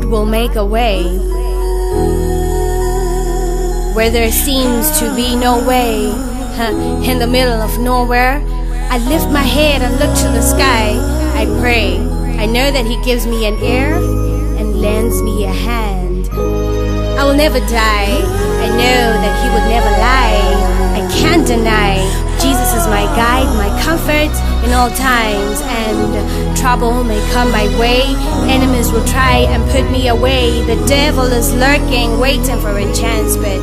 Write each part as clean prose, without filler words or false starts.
will make a way where there seems to be no way. In the middle of nowhere, I lift my head and look to the sky. I pray. I know that He gives me an ear and lends me a hand. I will never die. I know that He would never lie. I can't deny Jesus is my guide, my comfort in all times. And trouble may come my way. Enemies will try and put me away. The devil is lurking, waiting for a chance, but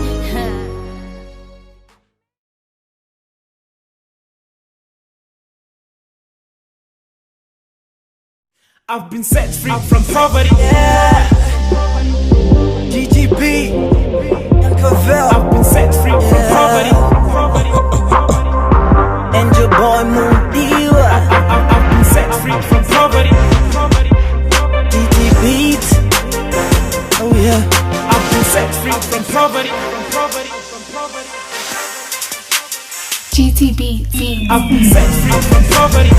I've been set free from poverty. Yeah. GGB. Incubated. I've been set free from poverty. And your boy Moody. I've been set free from poverty. GGB. Oh yeah. I've been set free from poverty. GTB. I've been set free from poverty.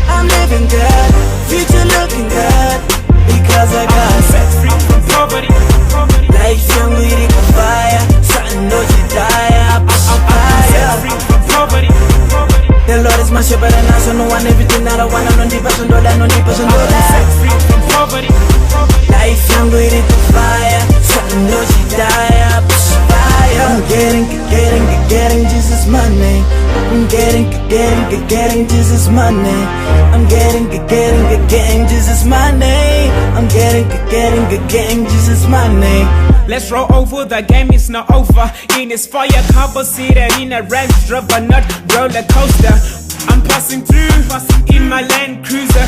I'm living good, future looking good, because I got set free from poverty. Life young with it on fire, something don't you die, I'm set free from poverty. The Lord is my shepherd and I so know one everything that I want, no deep person do that, no deep person do that. Set free from poverty. Life young with it on fire, something don't you die, I'm I'm getting Jesus money. I'm getting Jesus money. I'm getting Jesus money. I'm getting Jesus money. Let's roll over, the game is not over. In this fire cover seated in a Range Rover, not roller coaster. I'm passing through in my Land Cruiser.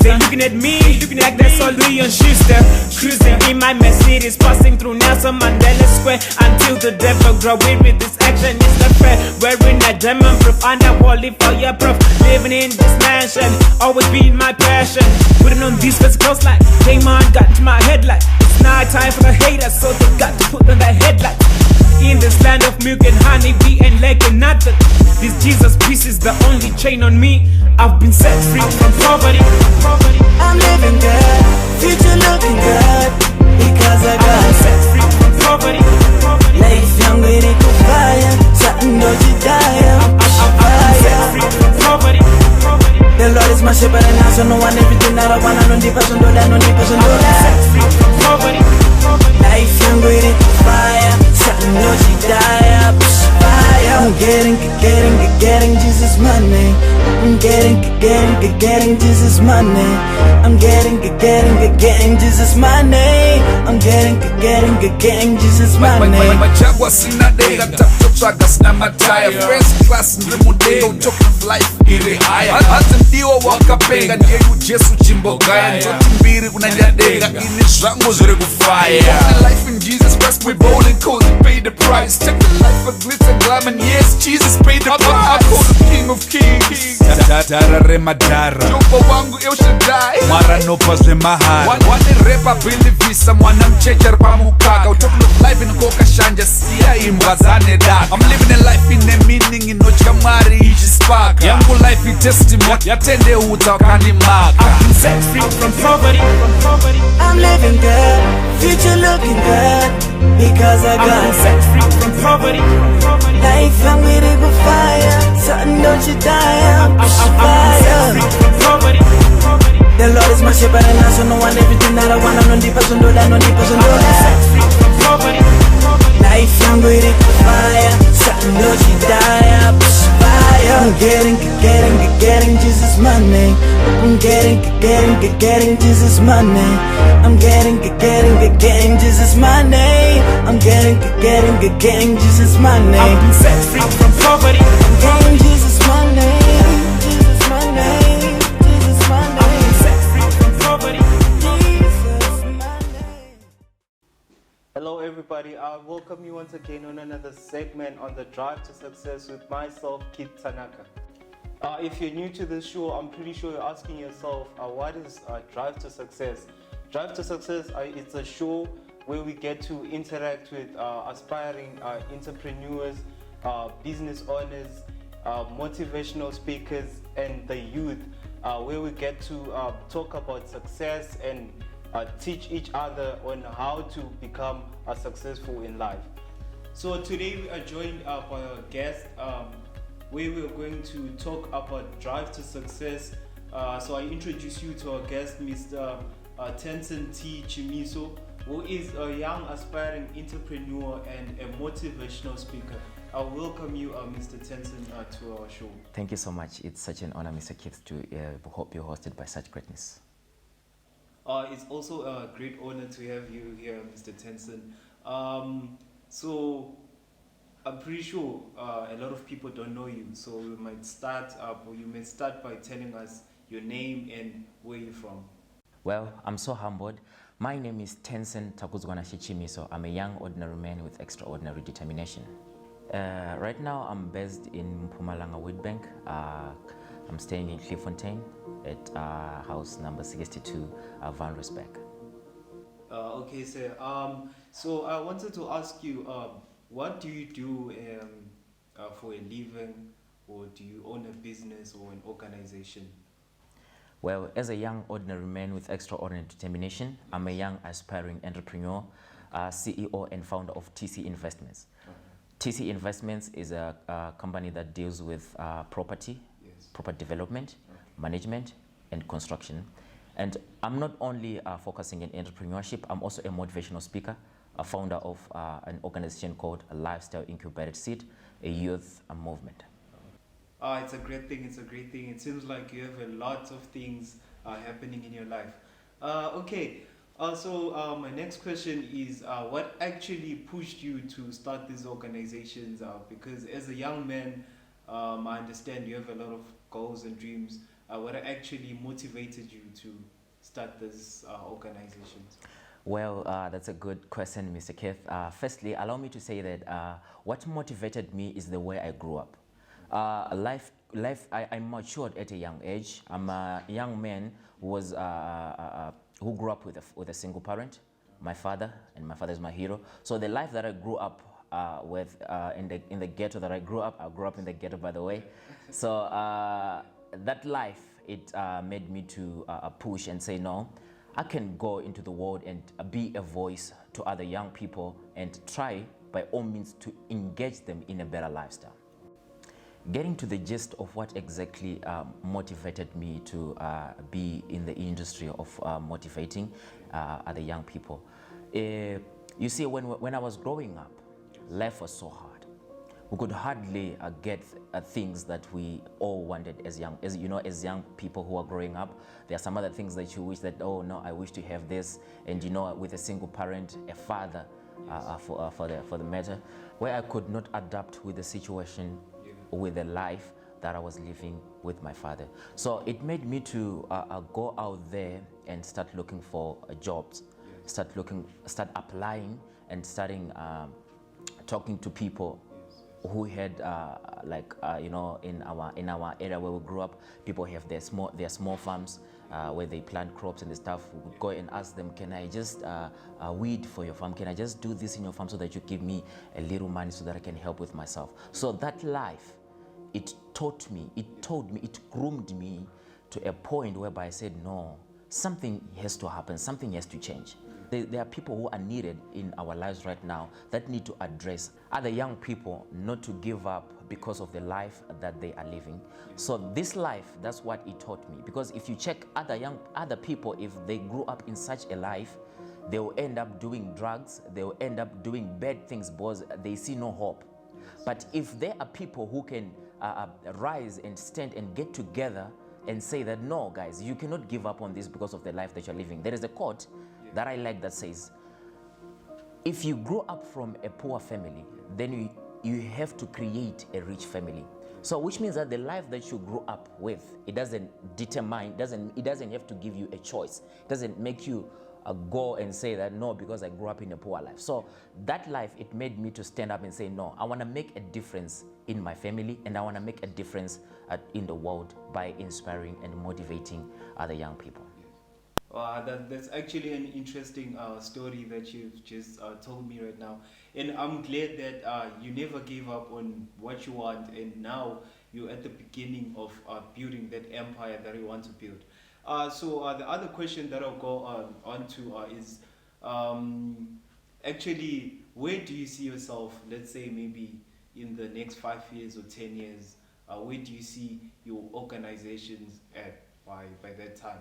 They're looking at me like that's all Leon Schuster. Cruising in my Mercedes, passing through Nelson Mandela Square until the devil grow weary. This action is not fair. Wearing a diamond proof, underwater fireproof. Living in this mansion, always been my passion. Putting on these first clothes like game on, got to my headlight. It's night time for the haters, so they got to put on the headlight. In this land of milk and honey, we ain't lacking nothing. This Jesus peace is the only chain on me. I've been set free from poverty. I'm living good, future looking good, because I got set free from poverty. Life young with it on fire, something don't you die, I'm set free from poverty. The Lord is my shepherd and I so know one everything that I want, no deep person do that, no deep person do that. Set free from poverty. Life young with it on fire, something don't you die, I'm I'm getting Jesus money. I'm getting Jesus money. I'm getting Jesus money. I'm getting Jesus money. Machagua sina dega, takutoka sina mataya. First class ndrimudega, utoka life ili haya. Hata ndiwa wakapenga, ndiye Yesu chimbogaya. Njoti mbiri unanyadega, ini zangu ziri kufire. Life in Jesus Christ, we bold and cold, he paid the price. Take the life of glitter, glam, and yes, Jesus paid the price. I call the King of Kings. Dara remadara, Jumbo wangu eu Shaddai. Mara no pazle mahara. Wani repa bilivisa, mwana mchejar pa mukaga. Utoka life in koka shanja, siya imwazane daga. I'm living a life in a meaning, in nochka mari ishi spaka. Yangu life in testimony, yatende utakani maka. I've been set free from poverty. I'm living good, future looking good, because I I've been got set free from poverty. life young with it on fire, something don't you die, I'm I've been set fire. free from poverty. The Lord is my shepherd and I so know one everything that I want, no deep person do that, no deep person do I've been set that. free from poverty. Life young with it on fire, something don't you die, I'm fire. I'm getting Jesus money. I'm getting Jesus money. I'm getting Jesus money. I'm getting Jesus money. I've been set free from poverty. I'm getting Jesus money. Jesus money. Jesus I've money. been set free from poverty. Jesus money. Hello everybody, I welcome you once again on another segment on the Drive to Success with myself, Kid Tanaka. If you're new to this show, I'm pretty sure you're asking yourself, what is Drive to Success? Drive to Success, it's a show where we get to interact with aspiring entrepreneurs, business owners, motivational speakers, and the youth, where we get to talk about success and teach each other on how to become successful in life. So today we are joined by our guest, where we're going to talk about drive to success. So I introduce you to our guest, Mr. Tanaka T. Chimiso, who is a young aspiring entrepreneur and a motivational speaker. I welcome you, Mr. Tanaka, to our show. Thank you so much. It's such an honor, Mr. Keith, to be hosted by such greatness. It's also a great honor to have you here, Mr. Tanaka. So I'm pretty sure a lot of people don't know you, so we might start or you may start by telling us your name and where you're from. Well, I'm so humbled. My name is Tanaka Chimiso. I'm a young ordinary man with extraordinary determination. Right now, I'm based in Mpumalanga Witbank. I'm staying in Cliffontein at house number 62, Van Rysbeck. Okay, sir. So I wanted to ask you, what do you do for a living, or do you own a business or an organization? Well, as a young ordinary man with extraordinary determination, I'm a young aspiring entrepreneur, CEO and founder of TC Investments. TC Investments is a company that deals with property, property development, management, and construction. And I'm not only focusing in entrepreneurship, I'm also a motivational speaker, a founder of an organization called Lifestyle Incubated Seed, a youth movement. It's a great thing, it's a great thing. It seems like you have a lot of things happening in your life. Okay, so my next question is, what actually pushed you to start these organizations? Because as a young man, I understand you have a lot of goals and dreams. What actually motivated you to start these organizations? Well, that's a good question, Mr. Keith. Firstly, allow me to say that what motivated me is the way I grew up. I matured at a young age. I'm a young man who grew up with a single parent, my father, and my father is my hero. So the life that I grew up with in the ghetto that I grew up in the ghetto, by the way. So that life, it made me to push and say, no, I can go into the world and be a voice to other young people and try by all means to engage them in a better lifestyle. Getting to the gist of what exactly motivated me to be in the industry of motivating other young people. You see, when I was growing up, life was so hard. We could hardly get things that we all wanted as young people who are growing up. There are some other things that you wish that, oh no, I wish to have this, and with a single parent, a father, for the matter, where I could not adapt with the situation, with the life that I was living with my father. So it made me to go out there and start looking for jobs, start applying and starting talking to people who had in our area where we grew up, people have their small farms where they plant crops and stuff. We would go and ask them, can I just weed for your farm? Can I just do this in your farm so that you give me a little money so that I can help with myself? So that life, it taught me, it groomed me to a point whereby I said, no, something has to happen, something has to change. There are people who are needed in our lives right now that need to address other young people not to give up because of the life that they are living. So this life, that's what it taught me. Because if you check other people, if they grew up in such a life, they will end up doing drugs, they will end up doing bad things because they see no hope. But if there are people who can rise and stand and get together and say that, no, guys, you cannot give up on this because of the life that you're living. There is a quote that I like that says, if you grow up from a poor family, then you have to create a rich family. So which means that the life that you grew up with, it doesn't have to give you a choice. It doesn't make you go and say that, no, because I grew up in a poor life. So that life, it made me to stand up and say, no, I want to make a difference in my family, and I want to make a difference in the world by inspiring and motivating other young people. That's actually an interesting story that you've just told me right now. And I'm glad that you never gave up on what you want, and now you're at the beginning of building that empire that you want to build. So the other question that I'll go on to is actually, where do you see yourself, let's say maybe in the next 5 years or 10 years? Where do you see your organizations at by that time?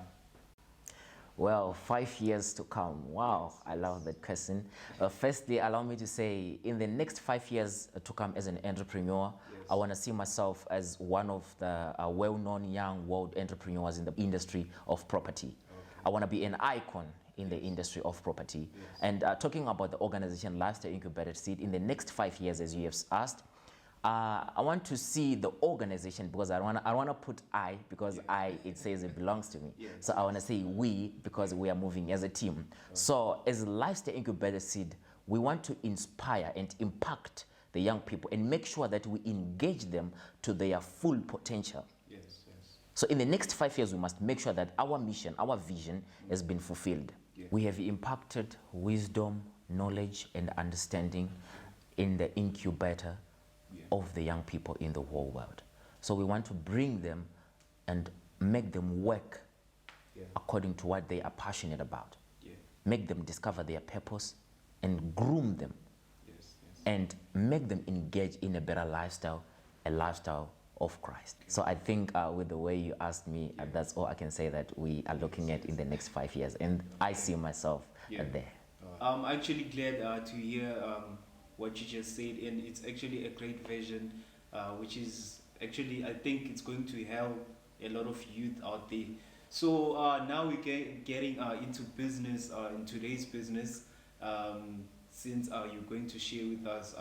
Well, 5 years to come. Wow, I love that question. Firstly, allow me to say, in the next 5 years to come as an entrepreneur, I want to see myself as one of the well-known young world entrepreneurs in the industry of property. I want to be an icon in the industry of property. And talking about the organization Lifestyle Incubated Seed, in the next 5 years, as you have asked, I want to see the organization, because I want to put I, because I, it says it belongs to me. So I want to say we, because we are moving as a team. So as Lifestyle Incubated Seed, we want to inspire and impact the young people and make sure that we engage them to their full potential. So in the next 5 years, we must make sure that our mission, our vision has been fulfilled. We have impacted wisdom, knowledge, and understanding in the incubator of the young people in the whole world. So we want to bring them and make them work according to what they are passionate about. Make them discover their purpose and groom them and make them engage in a better lifestyle, a lifestyle of Christ. So I think with the way you asked me, that's all I can say that we are looking at in the next 5 years, and I see myself there. I'm actually glad to hear what you just said, and it's actually a great vision, which is actually, I think it's going to help a lot of youth out there. So now we're getting into business, in today's business, since you're going to share with us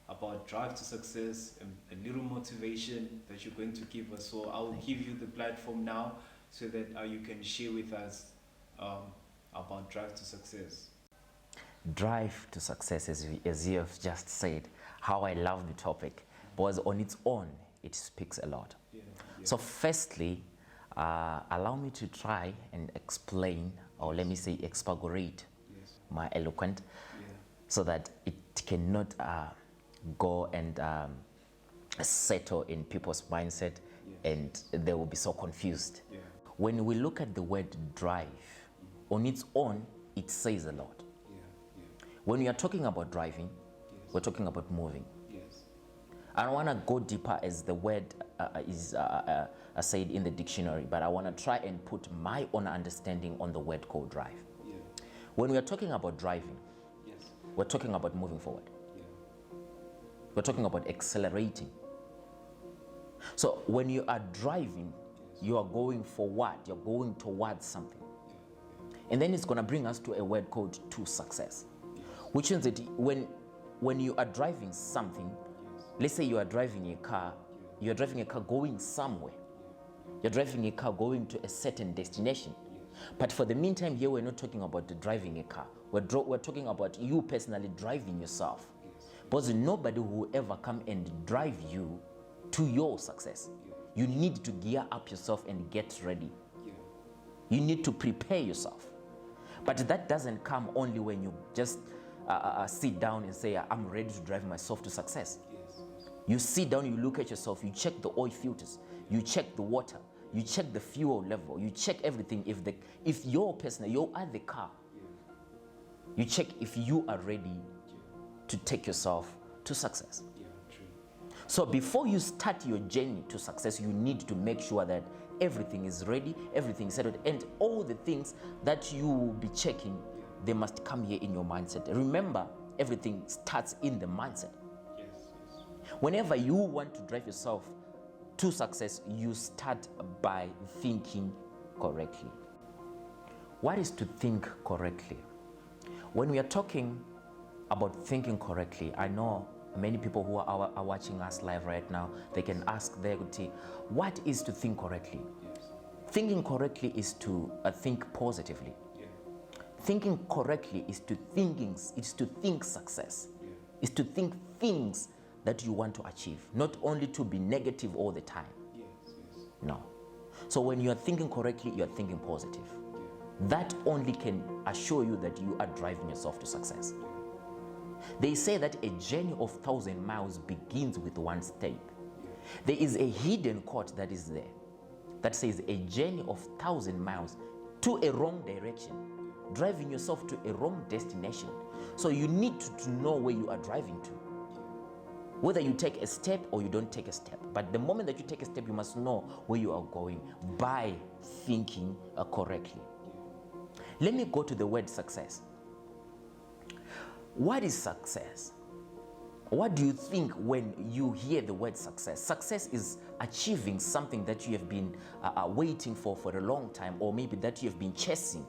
about Drive to Success and a little motivation that you're going to give us. So I will give you the platform now so that you can share with us about Drive to Success. Drive to success, as you have just said, how I love the topic, because on its own, it speaks a lot. So firstly, allow me to try and explain, or let me say expurgate my eloquent, so that it cannot go and settle in people's mindset, and they will be so confused. When we look at the word drive, on its own, it says a lot. When we are talking about driving, we're talking about moving. I don't want to go deeper as the word is said in the dictionary, but I want to try and put my own understanding on the word called drive. When we are talking about driving, we're talking about moving forward. We're talking about accelerating. So when you are driving, you are going forward, you're going towards something. And then it's going to bring us to a word called to success, which means that when you are driving something, let's say you are driving a car, you're driving a car going somewhere. You're driving a car going to a certain destination. But for the meantime, here we're not talking about driving a car. We're talking about you personally driving yourself. Because nobody will ever come and drive you to your success. You need to gear up yourself and get ready. You need to prepare yourself. But that doesn't come only when you just sit down and say, I'm ready to drive myself to success. You sit down, you look at yourself, you check the oil filters, you check the water, you check the fuel level, you check everything. If you're personal, you are the car, you check if you are ready to take yourself to success. So before you start your journey to success, you need to make sure that everything is ready, everything is settled, and all the things that you will be checking, they must come here in your mindset. Remember, everything starts in the mindset. Whenever you want to drive yourself to success, you start by thinking correctly. What is to think correctly? When we are talking about thinking correctly, I know many people who are watching us live right now, they can ask their team, what is to think correctly? Thinking correctly is to think positively. Thinking correctly is to think success. Is to think things that you want to achieve, not only to be negative all the time. No. So when you are thinking correctly, you are thinking positive. That only can assure you that you are driving yourself to success. They say that a journey of 1,000 miles begins with one step. There is a hidden quote that is there. that says a journey of 1,000 miles to a wrong direction, driving yourself to a wrong destination. So you need to know where you are driving to. Whether you take a step or you don't take a step. But the moment that you take a step, you must know where you are going by thinking correctly. Let me go to the word success. What is success? What do you think when you hear the word success? Success is achieving something that you have been waiting for a long time, or maybe that you have been chasing.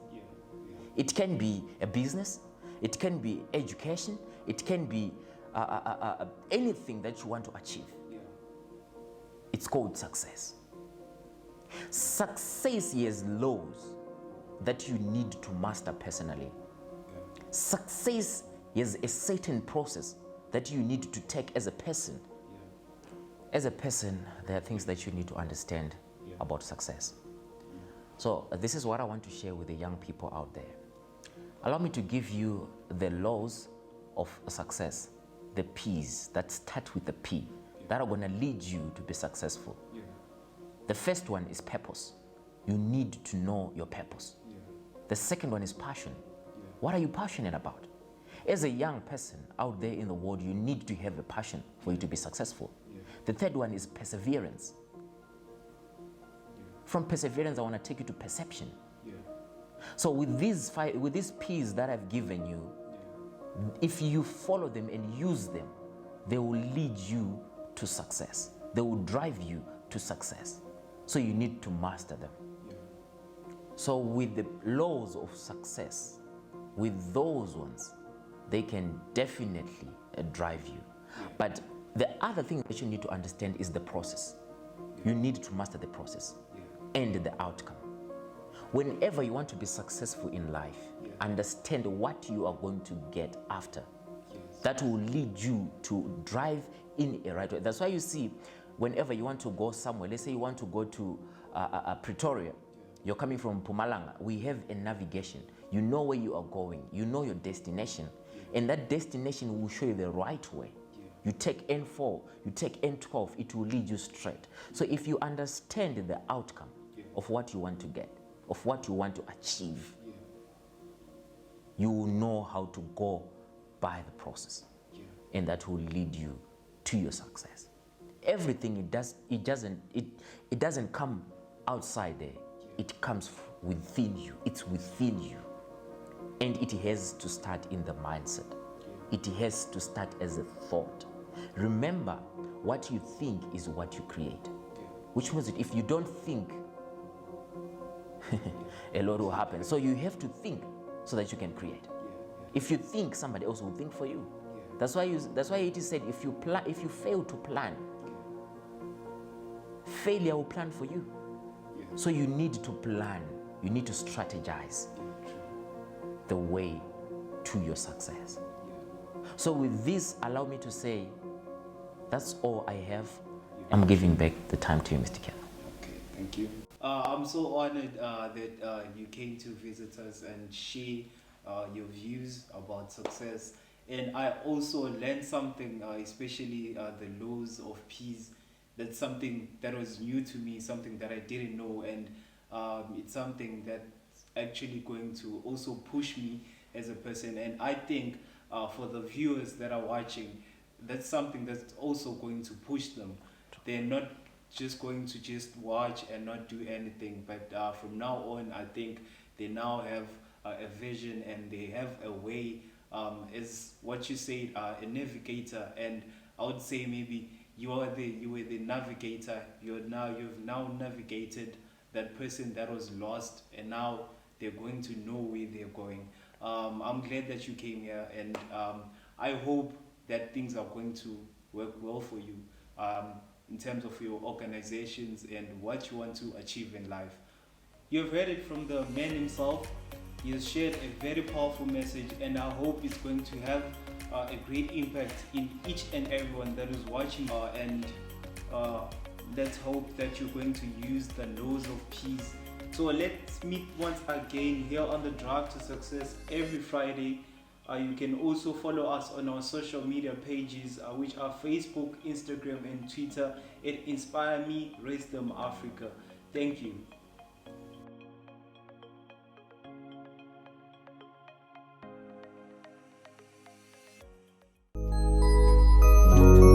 It can be a business, it can be education, it can be anything that you want to achieve. It's called success. Success has laws that you need to master personally. Success is a certain process that you need to take as a person. As a person, there are things that you need to understand about success. So this is what I want to share with the young people out there. Allow me to give you the laws of success, the P's that start with the P, that are going to lead you to be successful. The first one is purpose. You need to know your purpose. The second one is passion. What are you passionate about? As a young person out there in the world, you need to have a passion for you to be successful. The third one is perseverance. From perseverance, I want to take you to perception. So with these P's that I've given you, if you follow them and use them, they will lead you to success. They will drive you to success. So you need to master them. So with the laws of success, with those ones, they can definitely drive you. But the other thing that you need to understand is the process. You need to master the process and the outcome. Whenever you want to be successful in life, understand what you are going to get after. That will lead you to drive in a right way. That's why you see, whenever you want to go somewhere, let's say you want to go to Pretoria, you're coming from Mpumalanga, we have a navigation. You know where you are going, you know your destination, and that destination will show you the right way. You take N4, you take N12, it will lead you straight. So if you understand the outcome of what you want to get, of what you want to achieve, you will know how to go by the process, and that will lead you to your success. Everything it doesn't come outside there. It comes within you. It's within you. And it has to start in the mindset. It has to start as a thought. Remember, what you think is what you create. Which means that if you don't think, a lot will happen. So you have to think so that you can create. If you think, somebody else will think for you. That's why it is said, if you fail to plan, failure will plan for you. So you need to plan. You need to strategize the way to your success. So with this, allow me to say, that's all I have. I'm giving back the time to you, Mr. Ken. Okay, thank you. I'm so honored that you came to visit us and share your views about success. And I also learned something, especially the laws of peace. That's something that was new to me, something that I didn't know, and it's something that's actually going to also push me as a person. And I think for the viewers that are watching, that's something that's also going to push them. They're not just going to just watch and not do anything, but from now on, I think they now have a vision and they have a way, as what you said, a navigator. And I would say maybe you were the navigator. You've now navigated that person that was lost, and now they're going to know where they're going. I'm glad that you came here, and I hope that things are going to work well for you in terms of your organizations and what you want to achieve in life. You've heard it from the man himself. He has shared a very powerful message, and I hope it's going to have a great impact in each and everyone that is watching. And let's hope that you're going to use the laws of peace. So let's meet once again here on the Drive to Success every Friday. You can also follow us on our social media pages, which are Facebook, Instagram, and Twitter at Inspire Me, Raise Them Africa. Thank you.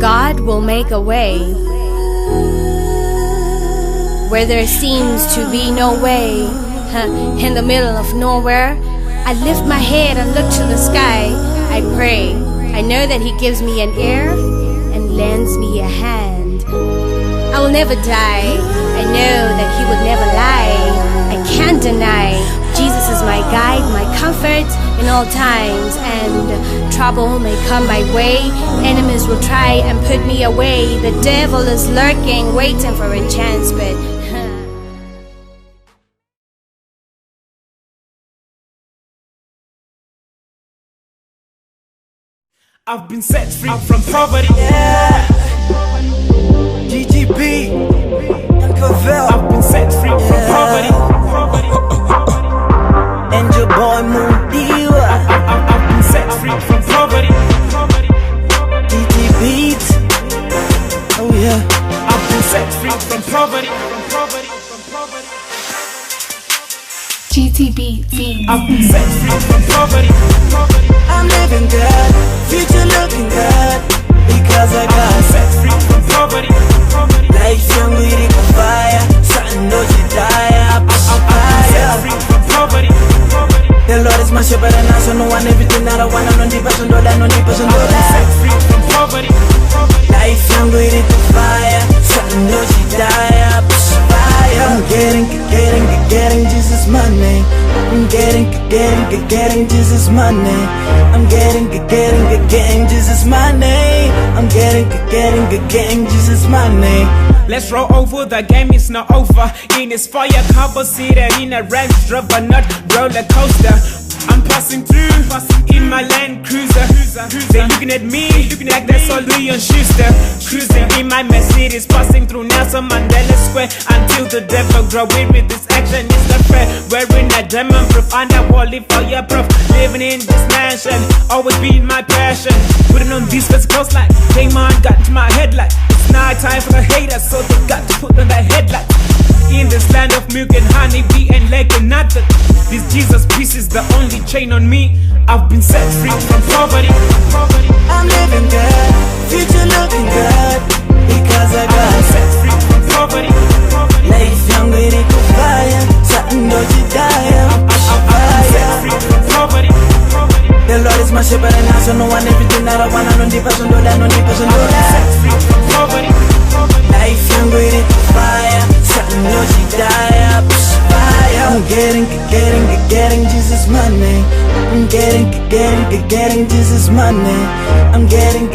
God will make a way where there seems to be no way. In the middle of nowhere, I lift my head and look to the sky. I pray. I know that He gives me an ear and lends me a hand. I will never die. I know that He would never lie. I can't deny Jesus is my guide, my comfort in all times, and trouble may come my way. Enemies will try and put me away. The devil is lurking, waiting for a chance, but I've been set free from poverty. Yeah. GGB. Incubated. I've been set free from poverty. And your boy Moondiwa. I've been set free from poverty. GGB. Oh yeah. I've been set free from poverty. GTB. I've been set free from poverty. I'm living good, future looking good, because I got Set free from poverty. life young with it on fire. Something don't you die, I'm Set free from poverty. The Lord is my shepherd and I so no one everything that I want. No deep person do that, no deep person do Set that. free from poverty. Life young with it on fire. Something don't you die, I'm fire. I'm getting Jesus money. I'm getting Jesus money. I'm getting Jesus money. I'm getting Jesus money. Let's roll over, the game is not over. In his fire couple seated in a Range Rover, not roller coaster. I'm passing through in my Land Cruiser. They looking at me like that's all Leon Schuster. Cruising in my Mercedes, passing through Nelson Mandela Square until the devil grow weary with this action. It's not fair. Wearing a diamond proof, underwater fireproof. Living in this mansion, always been my passion. Putting on these physicals like Damon got to my headlight. It's night time for the haters, so they got to put on the headlight. In this land of milk and honey, we ain't lacking nothing. This Jesus peace is the only chain on me. I've been set free from poverty. I'm living good, future looking good, because I I've got been set free from poverty. life young with it on fire. Something don't you die, I'm I've been set free from poverty. The Lord is my shepherd and I so no one everything that I want. No deep person do that, no deep person do I've been set that. free from poverty. Life young with it on fire. Something don't you die, I'm fire. I'm getting Jesus money. I'm getting Jesus money. I'm getting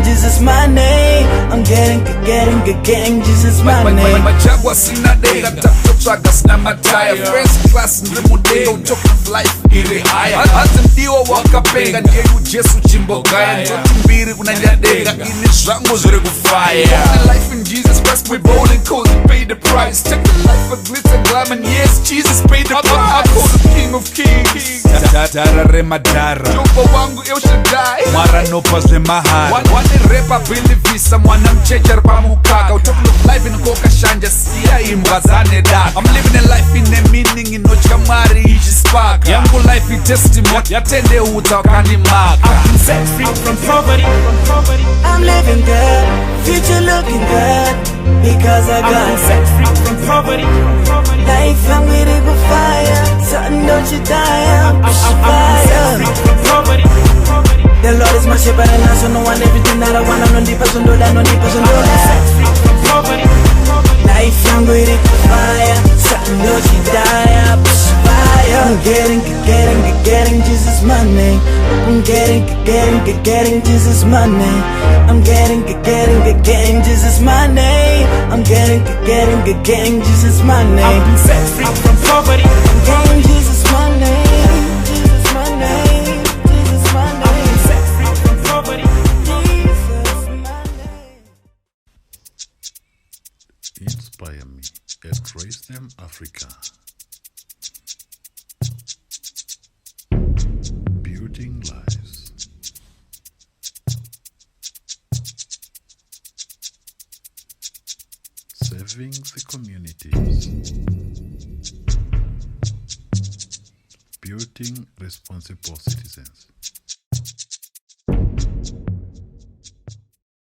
Jesus money. I'm getting Jesus money. majagwa sina dega takutsvaga sina mataya first class ndiri mudenga utalk of life iri haya hanzi ndiwo wakapenga ndiye ujesu chimbogaya ndoti mbiri kunanyadenga ini zvangu zviri kufaya life in Jesus Christ we bold and cold he paid the price take the life of glitter glam and yes Jesus paid the price I call the king of kings dara remadara jehova wangu eushadai mwara nopa zvemahara wanirepa bilivisa mwana mcheche pamukaka utalk of life in kokashanja siya imbwa zane daka I'm living a life in a meaning inotya mwari ichisparka yangu life itestimony yatendeudza wakandimaka I've been set free from poverty. I'm living good, future looking good, because I I've been got set free from poverty. life young with it on fire. Something don't you die, I'm I've been set fire. free from poverty. The Lord is my shepherd and I so no one everything that I want. No deep person do that, no deep person do I've been set that. free from poverty. Life young with it on fire. Something don't you die, I'm fire. I'm getting Jesus money. I'm getting Jesus money. I'm getting Jesus money. I'm getting Jesus money. I've been set free from poverty. Getting Jesus money. Jesus money. Jesus money. I've been set free from poverty. Jesus money. Inspire me at Trace Them Africa. Building lives. Serving serving the communities, building responsible citizens.